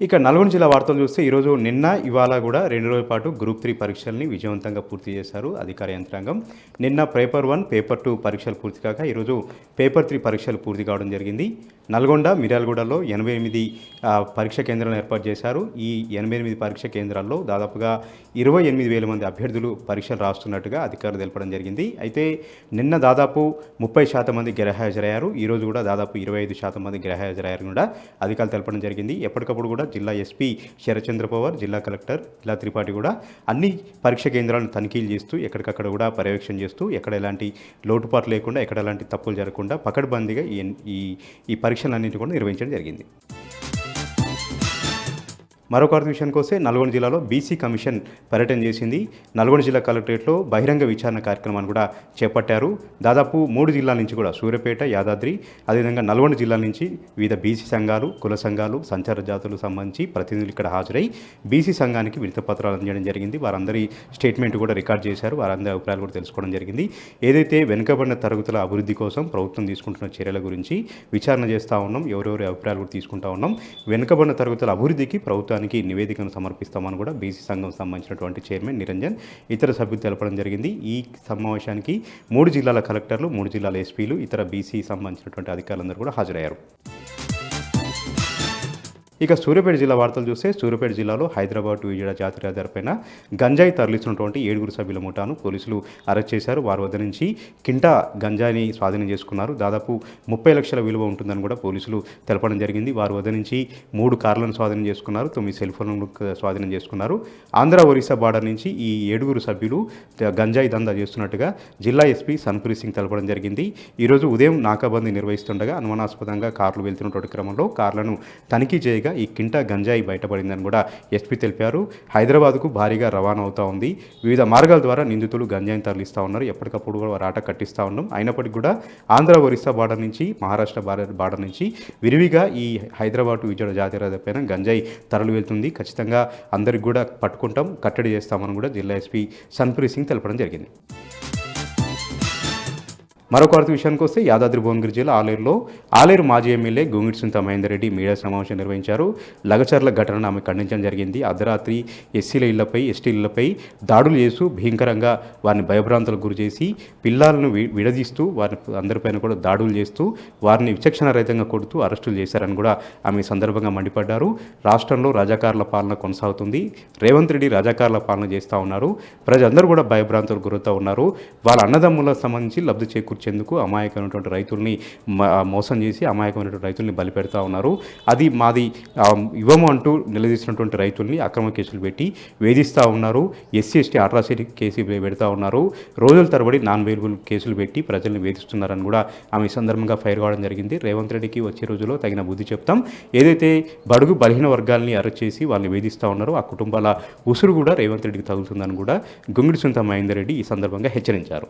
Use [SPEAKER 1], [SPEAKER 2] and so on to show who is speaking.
[SPEAKER 1] ఇక నల్గొండ జిల్లా వార్తలు చూస్తే ఈరోజు నిన్న ఇవాళ కూడా 2 రోజుల పాటు గ్రూప్ 3 పరీక్షల్ని విజయవంతంగా పూర్తి చేశారు అధికార యంత్రాంగం. నిన్న పేపర్ 1, పేపర్ 2 పరీక్షలు పూర్తి కాగా ఈరోజు పేపర్ 3 పరీక్షలు పూర్తి కావడం జరిగింది. నల్గొండ, మిర్యాలగూడలో 88 పరీక్ష కేంద్రాలను ఏర్పాటు చేశారు. ఈ 88 పరీక్ష కేంద్రాల్లో దాదాపుగా 28,000 మంది అభ్యర్థులు పరీక్షలు రాస్తున్నట్టుగా అధికారులు తెలపడం జరిగింది. అయితే నిన్న దాదాపు 30% మంది గైర్హాజరయ్యారు. ఈరోజు కూడా దాదాపు 25% మంది గైర్హాజరయ్యారు కూడా అధికారులు తెలపడం జరిగింది. ఎప్పటికప్పుడు కూడా జిల్లా ఎస్పీ శరత్చంద్ర పవార్, జిల్లా కలెక్టర్ ఇలా త్రిపాఠి కూడా అన్ని పరీక్ష కేంద్రాలను తనిఖీలు చేస్తూ ఎక్కడికక్కడ కూడా పర్యవేక్షణ చేస్తూ ఎక్కడ ఎలాంటి లోటుపాట్లు లేకుండా ఎక్కడ ఎలాంటి తప్పులు జరగకుండా పకడ్బందీగా ఈ పరీక్షలన్నింటినీ కూడా నిర్వహించడం జరిగింది. మరొక విషయానికి వస్తే నల్గొండ జిల్లాలో బీసీ కమిషన్ పర్యటన చేసింది. నల్గొండ జిల్లా కలెక్టరేట్లో బహిరంగ విచారణ కార్యక్రమాన్ని కూడా చేపట్టారు. దాదాపు 3 జిల్లాల నుంచి కూడా సూర్యాపేట, యాదాద్రి, అదేవిధంగా నల్గొండ జిల్లాల నుంచి వివిధ బీసీ సంఘాలు, కుల సంఘాలు, సంచార జాతులకు సంబంధించి ప్రతినిధులు ఇక్కడ హాజరై బీసీ సంఘానికి వినతిపత్రాలు అందజేయడం జరిగింది. వారందరి స్టేట్మెంట్ కూడా రికార్డ్ చేశారు. వారందరి అభిప్రాయాలు కూడా తెలుసుకోవడం జరిగింది. ఏదైతే వెనుకబడిన తరగతుల అభివృద్ధి కోసం ప్రభుత్వం తీసుకుంటున్న చర్యల గురించి విచారణ చేస్తూ ఉన్నాం. ఎవరెవరి అభిప్రాయాలు కూడా తీసుకుంటా ఉన్నాం. వెనుకబడిన తరగతుల అభివృద్ధికి ప్రభుత్వం నివేదికను సమర్పిస్తామని కూడా బీసీ సంఘం సంబంధించినటువంటి చైర్మన్ నిరంజన్ ఇతర సభ్యులు తెలపడం జరిగింది. ఈ సమావేశానికి 3 జిల్లాల కలెక్టర్లు, 3 జిల్లాల ఎస్పీలు, ఇతర బీసీ సంబంధించినటువంటి అధికారులందరూ కూడా హాజరయ్యారు. ఇక సూర్యాపేట జిల్లా వార్తలు చూస్తే సూర్యాపేట జిల్లాలో హైదరాబాద్ విజయవాడ జాతీయ రహదారిపైన గంజాయి తరలిస్తున్నటువంటి 7 సభ్యుల ముఠాను పోలీసులు అరెస్ట్ చేశారు. వారి వద్ద నుంచి కింటా గంజాయిని స్వాధీనం చేసుకున్నారు. దాదాపు 30 లక్షల విలువ ఉంటుందని కూడా పోలీసులు తెలపడం జరిగింది. వారి వద్ద నుంచి 3 కార్లను స్వాధీనం చేసుకున్నారు, 9 సెల్ ఫోన్లను స్వాధీనం చేసుకున్నారు. ఆంధ్ర ఒరిస్సా బార్డర్ నుంచి ఈ 7 సభ్యులు గంజాయి దందా చేస్తున్నట్టుగా జిల్లా ఎస్పీ సన్ప్రీత్ సింగ్ తెలపడం జరిగింది. ఈరోజు ఉదయం నాకాబందీ నిర్వహిస్తుండగా అనుమానాస్పదంగా కార్లు వెళ్తున్నటువంటి క్రమంలో కార్లను తనిఖీ చేయగా ఈ కింటా గంజాయి బయటపడిందని కూడా ఎస్పీ తెలిపారు. హైదరాబాద్కు భారీగా రవాణా అవుతూ ఉంది. వివిధ మార్గాల ద్వారా నిందితులు గంజాయిని తరలిస్తూ ఉన్నారు. ఎప్పటికప్పుడు కూడా రాట కట్టిస్తూ ఉన్నాం. అయినప్పటికీ కూడా ఆంధ్ర ఒరిస్సా బార్డర్ నుంచి, మహారాష్ట్ర బార్డర్ నుంచి విరివిగా ఈ హైదరాబాద్ విజయవాడ జాతీయ రహదారిపైన గంజాయి తరలి వెళ్తుంది. ఖచ్చితంగా అందరికి కూడా పట్టుకుంటాం, కట్టడి చేస్తామని కూడా జిల్లా ఎస్పీ సన్ప్రీత్ సింగ్ తెలపడం జరిగింది. మరొక విషయానికి వస్తే యాదాద్రి భువనగిరి జిల్లా ఆలేరు మాజీ ఎమ్మెల్యే గొంగిడి సునీత మహేందర్ రెడ్డి మీడియా సమావేశం నిర్వహించారు. లగచర్ల ఘటనను ఆమె ఖండించడం జరిగింది. అర్ధరాత్రి ఎస్సీల ఇళ్లపై, ఎస్టీ ఇళ్లపై దాడులు చేస్తూ భీకరంగా వారిని భయభ్రాంతులకు గురి చేసి పిల్లలను విడదీస్తూ వారిని అందరిపైన కూడా దాడులు చేస్తూ వారిని విచక్షణ రహితంగా కొడుతూ అరెస్టులు చేశారని కూడా ఆమె సందర్భంగా మండిపడ్డారు. రాష్ట్రంలో రజాకారుల పాలన కొనసాగుతుంది. రేవంత్ రెడ్డి రజాకారుల పాలన చేస్తూ ఉన్నారు. ప్రజలందరూ కూడా భయభ్రాంతులకు గురవుతూ ఉన్నారు. వాళ్ళ అన్నదమ్ములకు సంబంధించి లబ్ధి చేకూర్చేందుకు అమాయకమైనటువంటి రైతుల్ని మోసం చేసి అమాయకమైనటువంటి రైతుల్ని బలిపెడతా ఉన్నారు. అది మాది ఇవ్వము అంటూ నిలదీసినటువంటి రైతుల్ని అక్రమ కేసులు పెట్టి వేధిస్తూ ఉన్నారు. ఎస్సీ ఎస్టీ అట్రాసిటీ కేసు పెడతా ఉన్నారు. రోజుల తరబడి నాన్ అవైలబుల్ కేసులు పెట్టి ప్రజల్ని వేధిస్తున్నారని కూడా ఆమె సందర్భంగా ఫైర్ కావడం జరిగింది. రేవంత్ రెడ్డికి వచ్చే రోజుల్లో తగిన బుద్ధి చెప్తాం. ఏదైతే బడుగు బలహీన వర్గాల్ని అరెస్ట్ చేసి వాళ్ళని వేధిస్తూ ఉన్నారో ఆ కుటుంబాల ఉసురు కూడా రేవంత్ రెడ్డికి తగులుతుందని కూడా గొంగిడి సునీత మహేందర్ రెడ్డి ఈ సందర్భంగా హెచ్చరించారు.